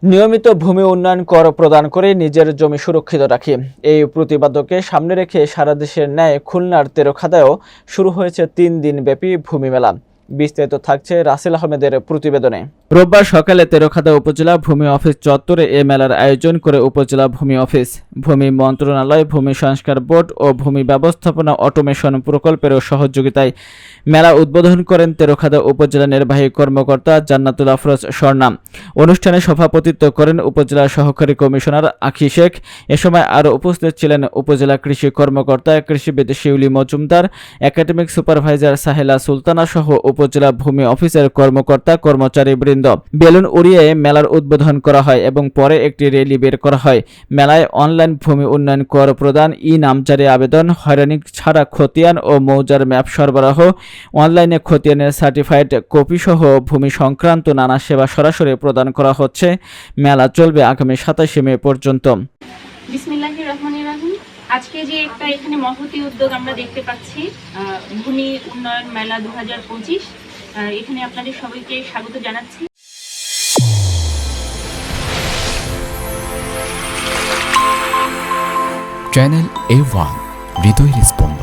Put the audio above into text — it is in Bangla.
নিয়মিত ভূমি উন্নয়ন কর প্রদান করে নিজের জমি সুরক্ষিত রাখি, এই প্রতিপাদ্যকে সামনে রেখে সারা দেশের ন্যায় খুলনার তেরখাদায়ও শুরু হয়েছে 3 দিনব্যাপী ভূমি মেলা। বিস্তারিত থাকছে রাসেল আহমেদের প্রতিবেদনে। রোববার সকালে তেরখাদা উপজেলা ভূমি অফিস চত্বরে এ মেলার আয়োজন করে উপজেলা ভূমি অফিস, ভূমি মন্ত্রণালয়, ভূমি সংস্কার বোর্ড ও ভূমি ব্যবস্থাপনা অটোমেশন প্রকল্পের সহযোগিতায় মেলা উদ্বোধন করেন তেরখাদা উপজেলা নির্বাহী কর্মকর্তা জান্নাতুল আফরোজ স্বর্ণা। অনুষ্ঠানে সভাপতিত্ব করেন উপজেলা সহকারী কমিশনার আখি শেখ। এ সময় আরও উপস্থিত ছিলেন উপজেলা কৃষি কর্মকর্তা কৃষিবিদ শিউলি মজুমদার, একাডেমিক সুপারভাইজার সাহেলা সুলতানা সহ উপজেলা ভূমি অফিসের কর্মকর্তা কর্মচারীবৃন্দ। বেলুন উড়িয়ে মেলার উদ্বোধন করা হয় এবং পরে একটি র্যালি বের করা হয়। মেলায় অনলাইন ভূমি উন্নয়ন কর প্রদান, নামজারি আবেদন, হয়রানি ছাড়া খতিয়ান ও মৌজার ম্যাপ সরবরাহ, অনলাইনে খতিয়ানের সার্টিফাইড কপি সহ ভূমি সংক্রান্ত নানা সেবা সরাসরি প্রদান করা হচ্ছে। মেলা চলবে আগামী 27 মে পর্যন্ত। বিসমিল্লাহির রহমানির রহিম। আজকে যে একটা এখানে মহতি উদ্যোগ আমরা দেখতে পাচ্ছি, ভূমি উন্নয়ন মেলা 2025, এখানে আপনাদের সবাইকে স্বাগত জানাচ্ছি। চ্যানেল A1 হৃদয়ের স্পন্দন।